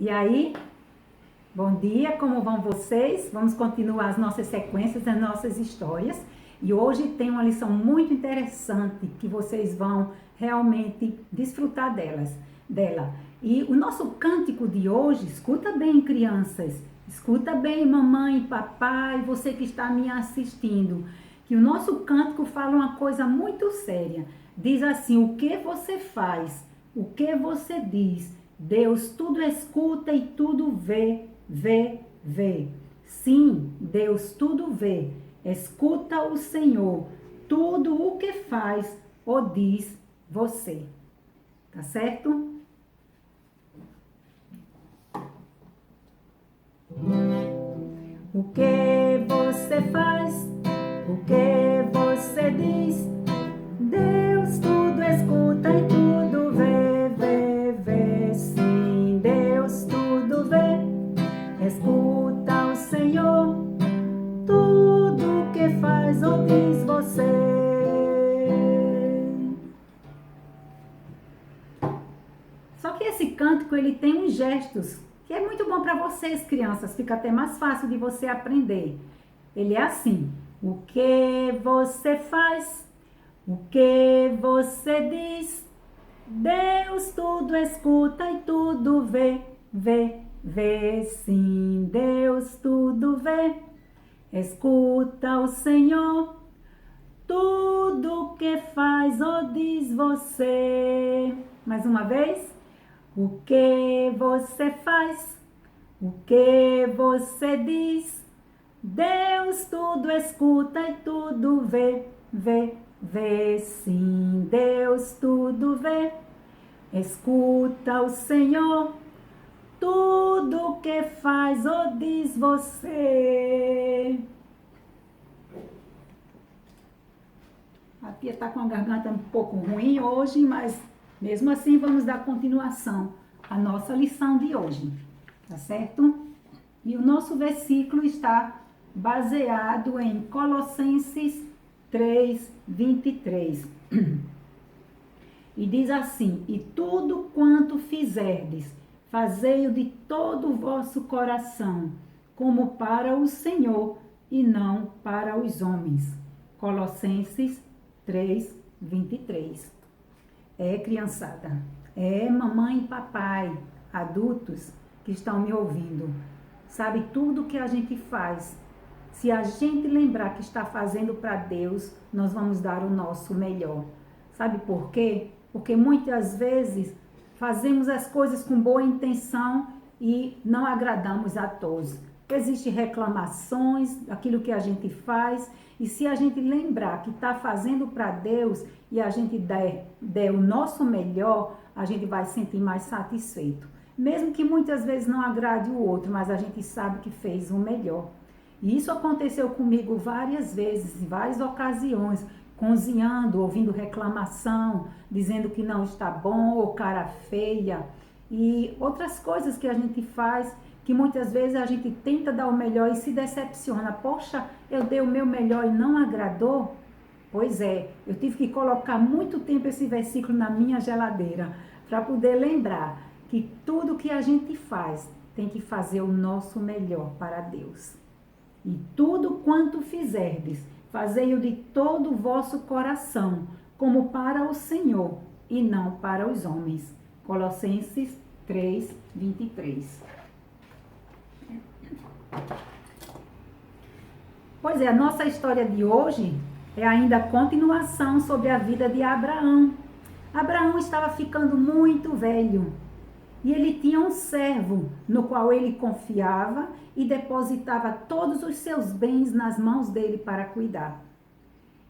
E aí, bom dia, como vão vocês? Vamos continuar as nossas sequências, as nossas histórias. E hoje tem uma lição muito interessante que vocês vão realmente desfrutar dela. E o nosso cântico de hoje, escuta bem, crianças, escuta bem, mamãe, papai, você que está me assistindo, que o nosso cântico fala uma coisa muito séria. Diz assim: o que você faz, o que você diz, Deus tudo escuta e tudo vê. Sim, Deus tudo vê. Escuta o Senhor, tudo o que faz ou diz você. Tá certo? O que você faz, o que você diz, Deus tudo escuta e tudo vê. Sim, Deus tudo vê. Escuta o Senhor, tudo que faz ou diz você. Só que esse cântico, ele tem uns gestos que é muito bom para vocês, crianças. Fica até mais fácil de você aprender. Ele é assim: o que você faz, o que você diz, Deus tudo escuta e tudo vê. Sim, Deus tudo vê. Escuta o Senhor, tudo que faz ou diz você. Mais uma vez. O que você faz, o que você diz, Deus tudo escuta e tudo vê. Sim, Deus tudo vê. Escuta o Senhor, tudo que faz ou diz você. A Pia está com a garganta um pouco ruim hoje, mas mesmo assim vamos dar continuação à nossa lição de hoje, tá certo? E o nosso versículo está baseado em Colossenses 3:23. E diz assim: e tudo quanto fizerdes, fazei-o de todo o vosso coração, como para o Senhor e não para os homens. Colossenses 3:23. Criançada, mamãe e papai, adultos que estão me ouvindo, sabe, tudo que a gente faz, se a gente lembrar que está fazendo para Deus, nós vamos dar o nosso melhor. Sabe por quê? Porque muitas vezes fazemos as coisas com boa intenção e não agradamos a todos. Existem reclamações daquilo que a gente faz, e se a gente lembrar que está fazendo para Deus e a gente der o nosso melhor, a gente vai se sentir mais satisfeito. Mesmo que muitas vezes não agrade o outro, mas a gente sabe que fez o melhor. E isso aconteceu comigo várias vezes, em várias ocasiões, cozinhando, ouvindo reclamação, dizendo que não está bom ou cara feia, e outras coisas que a gente faz, que muitas vezes a gente tenta dar o melhor e se decepciona. Poxa, eu dei o meu melhor e não agradou? Pois é, eu tive que colocar muito tempo esse versículo na minha geladeira para poder lembrar que tudo que a gente faz tem que fazer o nosso melhor para Deus. E tudo quanto fizerdes, fazei-o de todo o vosso coração, como para o Senhor e não para os homens. Colossenses 3:23. Pois é, a nossa história de hoje é ainda a continuação sobre a vida de Abraão. Abraão estava ficando muito velho e ele tinha um servo no qual ele confiava e depositava todos os seus bens nas mãos dele para cuidar.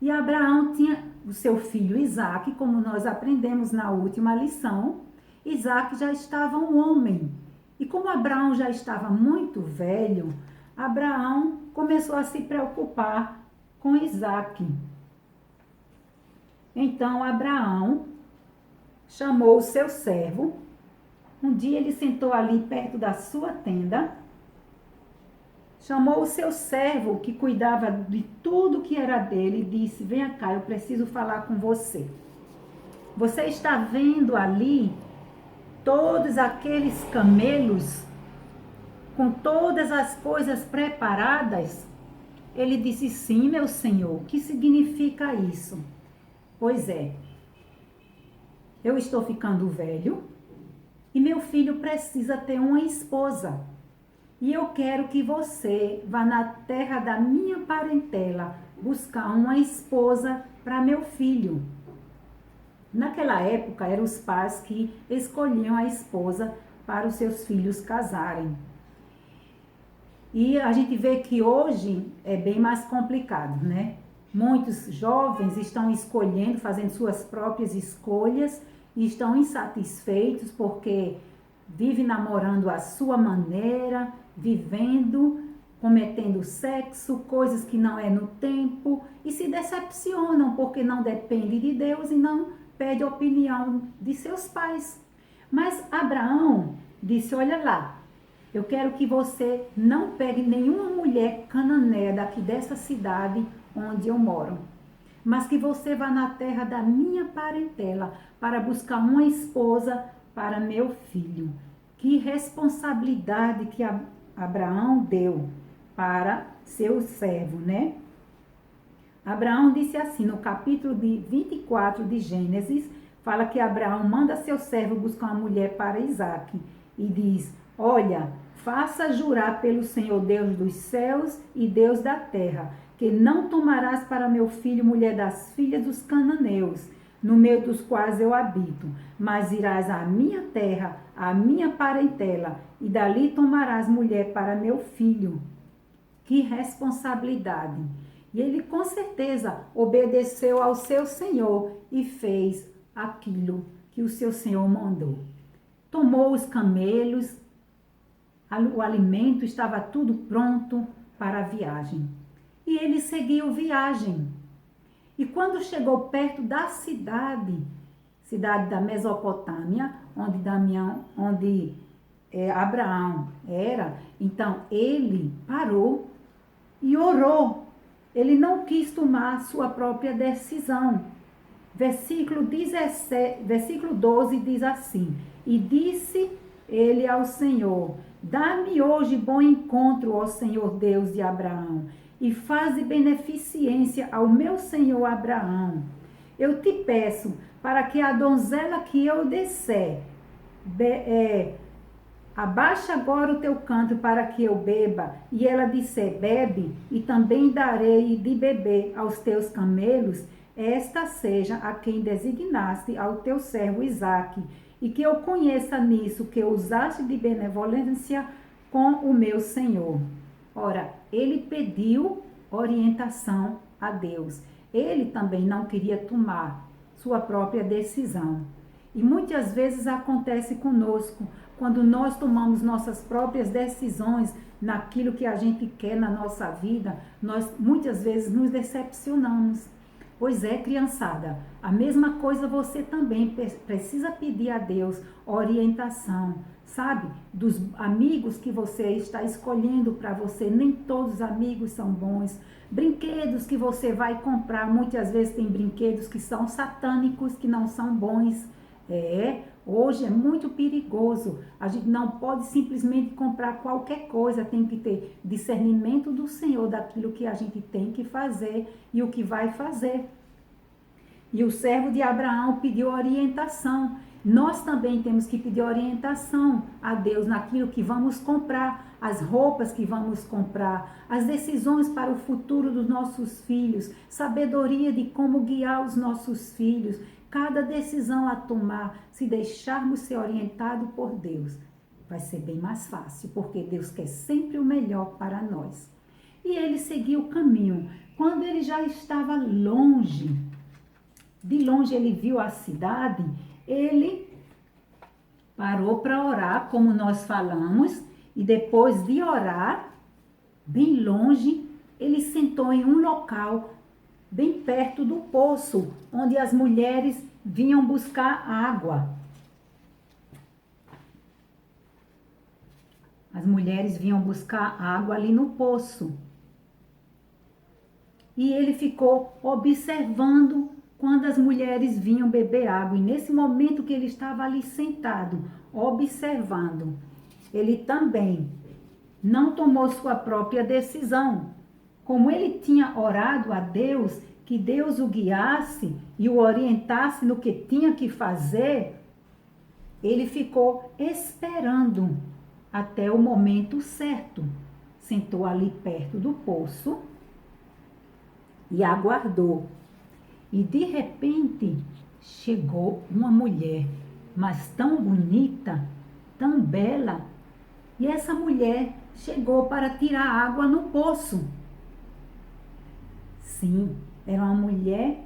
E Abraão tinha o seu filho Isaque, como nós aprendemos na última lição. Isaque já estava um homem. E como Abraão já estava muito velho, Abraão começou a se preocupar com Isaque. Então Abraão chamou o seu servo. Um dia ele sentou ali perto da sua tenda, chamou o seu servo que cuidava de tudo que era dele e disse: venha cá, eu preciso falar com você. Você está vendo ali todos aqueles camelos, com todas as coisas preparadas? Ele disse, sim, meu senhor. O que significa isso? Pois é, eu estou ficando velho e meu filho precisa ter uma esposa. E eu quero que você vá na terra da minha parentela buscar uma esposa para meu filho. Naquela época, eram os pais que escolhiam a esposa para os seus filhos casarem. E a gente vê que hoje é bem mais complicado, né? Muitos jovens estão escolhendo, fazendo suas próprias escolhas e estão insatisfeitos porque vivem namorando à sua maneira, vivendo, cometendo sexo, coisas que não é no tempo, e se decepcionam porque não depende de Deus e não pede a opinião de seus pais. Mas Abraão disse, olha lá, eu quero que você não pegue nenhuma mulher cananeia daqui dessa cidade onde eu moro, mas que você vá na terra da minha parentela para buscar uma esposa para meu filho. Que responsabilidade que Abraão deu para seu servo, né? Abraão disse assim, no capítulo 24 de Gênesis, fala que Abraão manda seu servo buscar uma mulher para Isaque e diz, olha, faça jurar pelo Senhor Deus dos céus e Deus da terra, que não tomarás para meu filho mulher das filhas dos cananeus, no meio dos quais eu habito, mas irás à minha terra, à minha parentela, e dali tomarás mulher para meu filho. Que responsabilidade! E ele com certeza obedeceu ao seu Senhor e fez aquilo que o seu Senhor mandou. Tomou os camelos, o alimento, estava tudo pronto para a viagem. E ele seguiu viagem. E quando chegou perto da cidade da Mesopotâmia, onde Abraão era, então ele parou e orou. Ele não quis tomar sua própria decisão. Versículo 12 diz assim, e disse ele ao Senhor, dá-me hoje bom encontro, ó Senhor Deus de Abraão, e faze beneficência ao meu senhor Abraão. Eu te peço para que a donzela que eu descer, abaixa agora o teu canto para que eu beba, e ela disser, bebe, e também darei de beber aos teus camelos, esta seja a quem designaste ao teu servo Isaque, e que eu conheça nisso que usaste de benevolência com o meu Senhor. Ora, ele pediu orientação a Deus. Ele também não queria tomar sua própria decisão. E muitas vezes acontece conosco, quando nós tomamos nossas próprias decisões naquilo que a gente quer na nossa vida, nós muitas vezes nos decepcionamos. Pois é, criançada, a mesma coisa você também precisa pedir a Deus orientação, sabe? Dos amigos que você está escolhendo para você, nem todos os amigos são bons. Brinquedos que você vai comprar, muitas vezes tem brinquedos que são satânicos, que não são bons. Hoje é muito perigoso. A gente não pode simplesmente comprar qualquer coisa, tem que ter discernimento do Senhor daquilo que a gente tem que fazer e o que vai fazer. E o servo de Abraão pediu orientação. Nós também temos que pedir orientação a Deus naquilo que vamos comprar, as roupas que vamos comprar, as decisões para o futuro dos nossos filhos, sabedoria de como guiar os nossos filhos. Cada decisão a tomar, se deixarmos ser orientados por Deus, vai ser bem mais fácil, porque Deus quer sempre o melhor para nós. E ele seguiu o caminho. Quando ele já estava longe, de longe ele viu a cidade, ele parou para orar, como nós falamos, e depois de orar, bem longe, ele sentou em um local bem perto do poço, onde as mulheres vinham buscar água. As mulheres vinham buscar água ali no poço. E ele ficou observando quando as mulheres vinham beber água, e nesse momento que ele estava ali sentado, observando, ele também não tomou sua própria decisão. Como ele tinha orado a Deus, que Deus o guiasse e o orientasse no que tinha que fazer, ele ficou esperando até o momento certo. Sentou ali perto do poço e aguardou. E de repente chegou uma mulher, mas tão bonita, tão bela. E essa mulher chegou para tirar água no poço. Sim, era uma mulher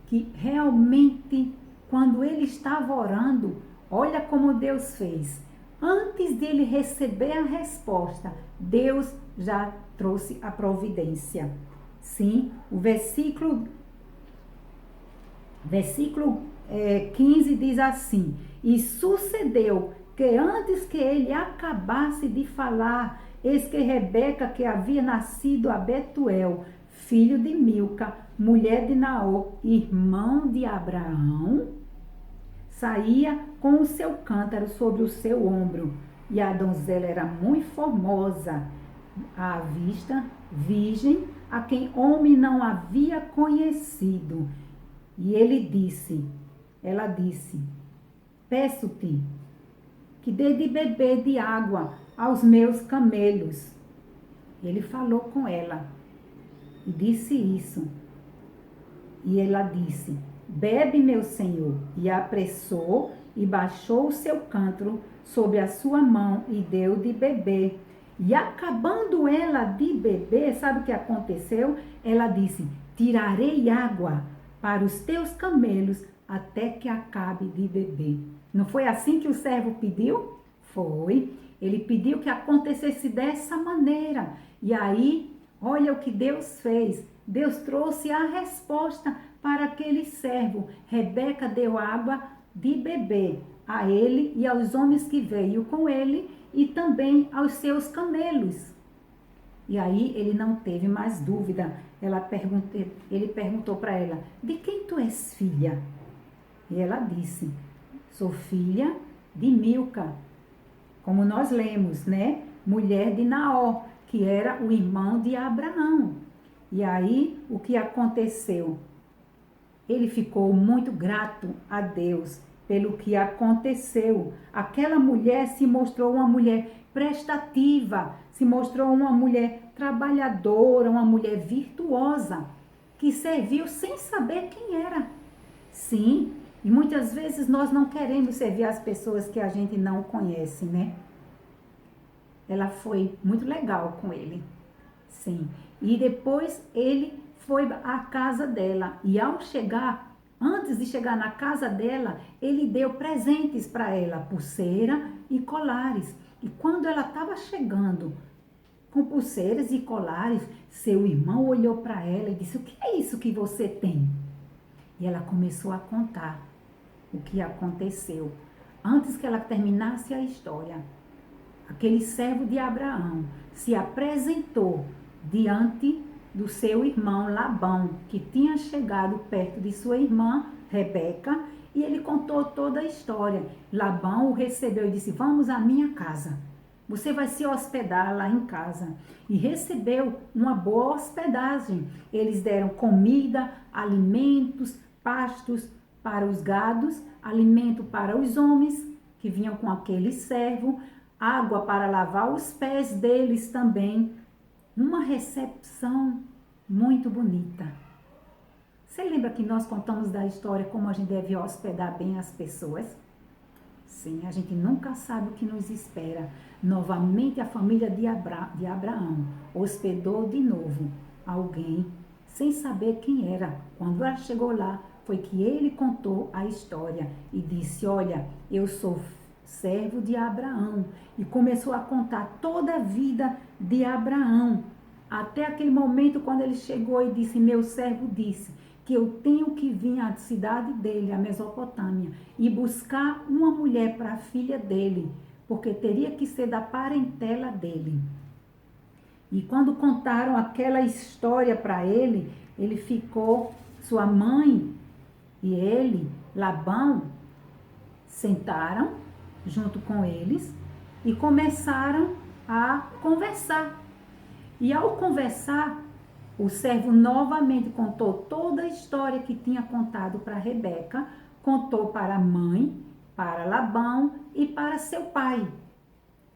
que realmente, quando ele estava orando, olha como Deus fez. Antes dele receber a resposta, Deus já trouxe a providência. Sim, o versículo 15 diz assim: e sucedeu que antes que ele acabasse de falar, eis que Rebeca, que havia nascido a Betuel, filho de Milca, mulher de Naor, irmão de Abraão, saía com o seu cântaro sobre o seu ombro. E a donzela era muito formosa à vista, virgem, a quem homem não havia conhecido. E ela disse, peço-te que dê de beber de água aos meus camelos. Ele falou com ela e disse isso. E ela disse, bebe, meu senhor. E apressou e baixou o seu cântaro sobre a sua mão e deu de beber. E acabando ela de beber, sabe o que aconteceu? Ela disse, tirarei água para os teus camelos até que acabe de beber. Não foi assim que o servo pediu? Foi. Ele pediu que acontecesse dessa maneira. E aí, olha o que Deus fez. Deus trouxe a resposta para aquele servo. Rebeca deu água de beber a ele e aos homens que veio com ele e também aos seus camelos. E aí ele não teve mais dúvida. Ele perguntou para ela, de quem tu és filha? E ela disse, sou filha de Milca, como nós lemos, né? Mulher de Naor, que era o irmão de Abraão. E aí, o que aconteceu? Ele ficou muito grato a Deus pelo que aconteceu. Aquela mulher se mostrou uma mulher prestativa, se mostrou uma mulher trabalhadora, uma mulher virtuosa, que serviu sem saber quem era. Sim, e muitas vezes nós não queremos servir as pessoas que a gente não conhece, né? Ela foi muito legal com ele. Sim. E depois ele foi à casa dela. E ao chegar, antes de chegar na casa dela, ele deu presentes para ela, pulseira e colares. E quando ela estava chegando com pulseiras e colares, seu irmão olhou para ela e disse, o que é isso que você tem? E ela começou a contar o que aconteceu. Antes que ela terminasse a história, aquele servo de Abraão se apresentou diante do seu irmão Labão, que tinha chegado perto de sua irmã Rebeca, e ele contou toda a história. Labão o recebeu e disse, vamos à minha casa. Você vai se hospedar lá em casa. E recebeu uma boa hospedagem. Eles deram comida, alimentos, pastos para os gados, alimento para os homens que vinham com aquele servo, água para lavar os pés deles também. Uma recepção muito bonita. Você lembra que nós contamos da história como a gente deve hospedar bem as pessoas? Sim, a gente nunca sabe o que nos espera. Novamente a família de Abraão hospedou de novo alguém sem saber quem era. Quando ela chegou lá, foi que ele contou a história e disse, olha, eu sou servo de Abraão. E começou a contar toda a vida de Abraão. Até aquele momento quando ele chegou e disse, meu servo disse que eu tenho que vir à cidade dele, a Mesopotâmia, e buscar uma mulher para a filha dele, porque teria que ser da parentela dele. E quando contaram aquela história para ele, ele ficou, sua mãe E ele, Labão, sentaram junto com eles e começaram a conversar. E ao conversar, o servo novamente contou toda a história que tinha contado para Rebeca, contou para a mãe, para Labão e para seu pai.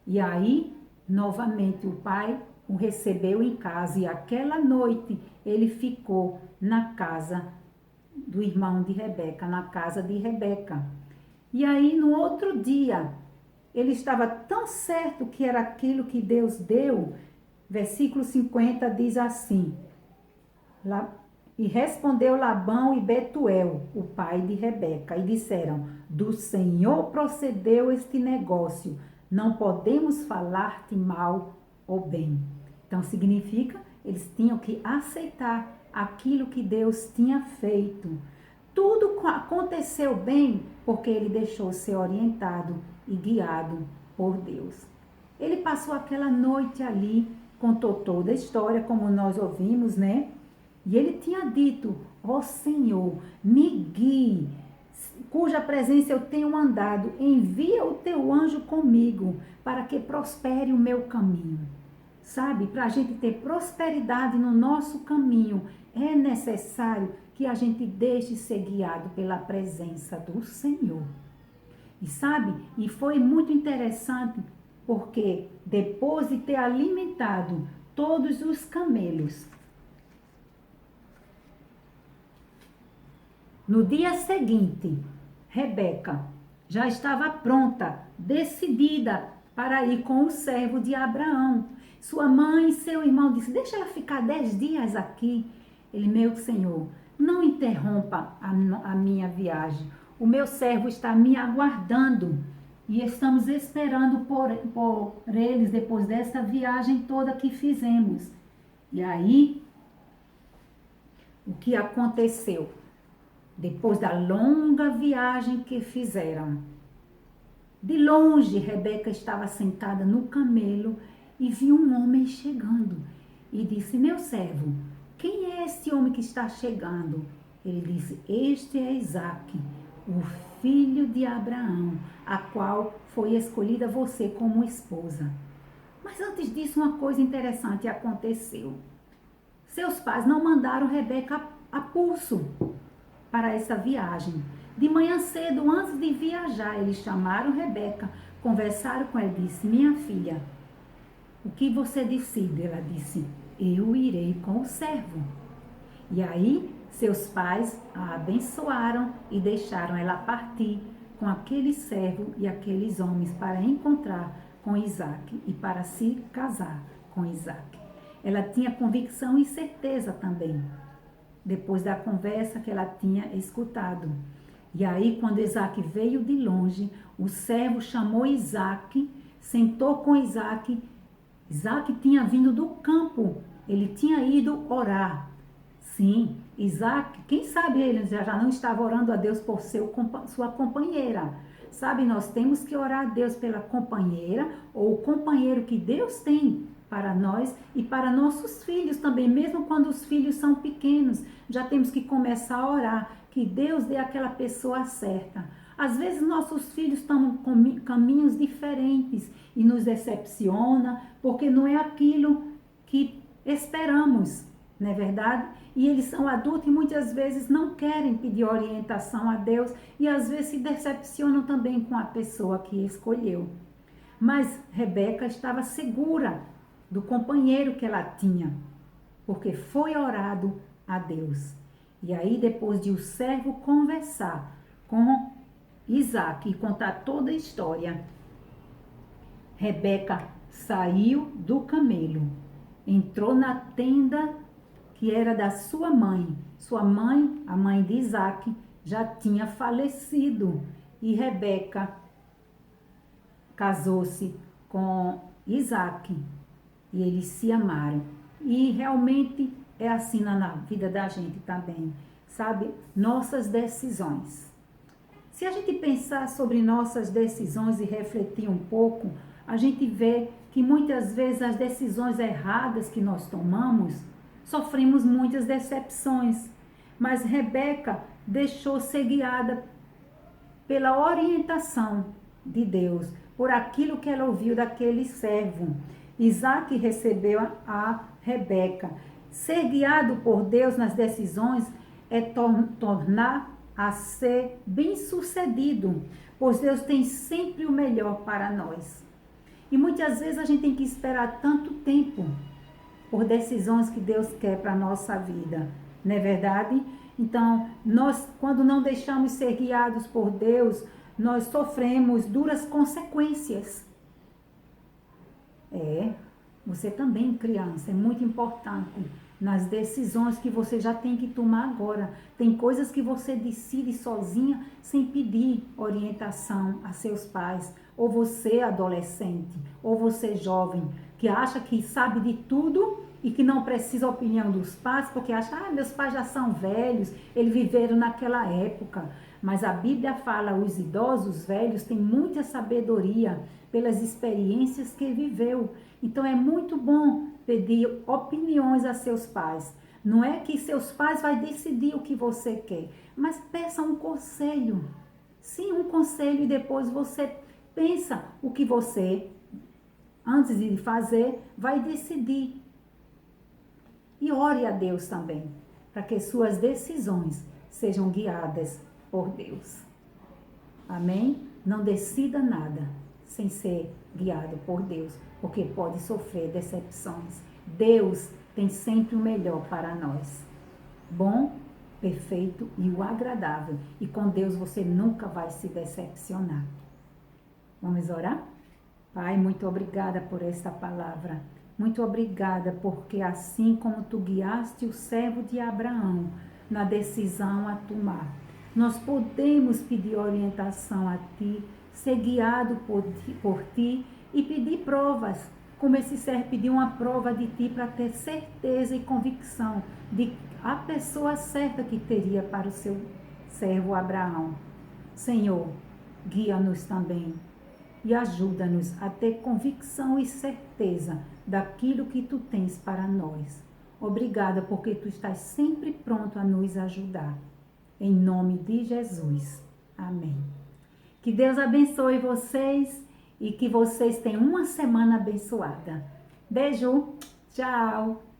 E aí, novamente, o pai o recebeu em casa e aquela noite ele ficou na casa do irmão de Rebeca, na casa de Rebeca. E aí, no outro dia, ele estava tão certo que era aquilo que Deus deu. Versículo 50 diz assim: E respondeu Labão e Betuel, o pai de Rebeca, e disseram: do Senhor procedeu este negócio, não podemos falar-te mal ou bem. Então significa, eles tinham que aceitar aquilo que Deus tinha feito. Tudo aconteceu bem porque ele deixou ser orientado e guiado por Deus. Ele passou aquela noite ali, contou toda a história, como nós ouvimos, né? E ele tinha dito: ó Senhor, me guie, cuja presença eu tenho andado, envia o teu anjo comigo, para que prospere o meu caminho. Sabe, para a gente ter prosperidade no nosso caminho, é necessário que a gente deixe ser guiado pela presença do Senhor. E sabe, e foi muito interessante, porque depois de ter alimentado todos os camelos, no dia seguinte, Rebeca já estava pronta, decidida para ir com o servo de Abraão. Sua mãe e seu irmão disse: deixa ela ficar 10 dias aqui. Ele: meu senhor, não interrompa a minha viagem. O meu servo está me aguardando e estamos esperando por eles depois dessa viagem toda que fizemos. E aí, o que aconteceu? Depois da longa viagem que fizeram, de longe Rebeca estava sentada no camelo e viu um homem chegando e disse: meu servo, quem é este homem que está chegando? Ele disse: este é Isaque, o filho de Abraão, a qual foi escolhida você como esposa. Mas antes disso, uma coisa interessante aconteceu. Seus pais não mandaram Rebeca a pulso para essa viagem. De manhã cedo, antes de viajar, eles chamaram Rebeca, conversaram com ela e disse: minha filha, o que você decide? Ela disse: eu irei com o servo. E aí, seus pais a abençoaram e deixaram ela partir com aquele servo e aqueles homens para encontrar com Isaque e para se casar com Isaque. Ela tinha convicção e certeza também, depois da conversa que ela tinha escutado. E aí, quando Isaque veio de longe, o servo chamou Isaque, sentou com Isaque. Isaque tinha vindo do campo, ele tinha ido orar. Sim, Isaque, quem sabe ele já não estava orando a Deus por sua companheira. Sabe, nós temos que orar a Deus pela companheira ou o companheiro que Deus tem para nós e para nossos filhos também, mesmo quando os filhos são pequenos, já temos que começar a orar, que Deus dê aquela pessoa certa. Às vezes nossos filhos estão com caminhos diferentes e nos decepciona, porque não é aquilo que esperamos, não é verdade? E eles são adultos e muitas vezes não querem pedir orientação a Deus e às vezes se decepcionam também com a pessoa que escolheu. Mas Rebeca estava segura do companheiro que ela tinha, porque foi orado a Deus. E aí, depois de o servo conversar com Isaque e contar toda a história, Rebeca saiu do camelo, entrou na tenda que era da sua mãe. Sua mãe, a mãe de Isaque, já tinha falecido e Rebeca casou-se com Isaque e eles se amaram. E realmente é assim na vida da gente também, sabe? Nossas decisões. Se a gente pensar sobre nossas decisões e refletir um pouco, a gente vê que muitas vezes as decisões erradas que nós tomamos, sofremos muitas decepções. Mas Rebeca deixou ser guiada pela orientação de Deus, por aquilo que ela ouviu daquele servo. Isaac recebeu a Rebeca. Ser guiado por Deus nas decisões é tornar a ser bem-sucedido, pois Deus tem sempre o melhor para nós. E muitas vezes a gente tem que esperar tanto tempo por decisões que Deus quer para a nossa vida, não é verdade? Então, nós, quando não deixamos ser guiados por Deus, nós sofremos duras consequências. Você também, criança, é muito importante nas decisões que você já tem que tomar agora. Tem coisas que você decide sozinha sem pedir orientação a seus pais. Ou você, adolescente, ou você, jovem, que acha que sabe de tudo e que não precisa da opinião dos pais, porque acha, meus pais já são velhos, eles viveram naquela época. Mas a Bíblia fala, os idosos, velhos, têm muita sabedoria pelas experiências que viveu. Então é muito bom pedir opiniões a seus pais. Não é que seus pais vão decidir o que você quer, mas peça um conselho. Sim, um conselho, e depois você pensa o que você, antes de fazer, vai decidir. E ore a Deus também, para que suas decisões sejam guiadas por Deus. Amém? Não decida nada sem ser guiado por Deus, porque pode sofrer decepções. Deus tem sempre o melhor para nós. Bom, perfeito e o agradável. E com Deus você nunca vai se decepcionar. Vamos orar? Pai, muito obrigada por esta palavra. Muito obrigada, porque assim como tu guiaste o servo de Abraão na decisão a tomar, nós podemos pedir orientação a ti, ser guiado por ti e pedir provas, como esse servo pediu uma prova de ti para ter certeza e convicção de a pessoa certa que teria para o seu servo Abraão. Senhor, guia-nos também e ajuda-nos a ter convicção e certeza daquilo que tu tens para nós. Obrigada, porque tu estás sempre pronto a nos ajudar. Em nome de Jesus. Amém. Que Deus abençoe vocês e que vocês tenham uma semana abençoada. Beijo. Tchau.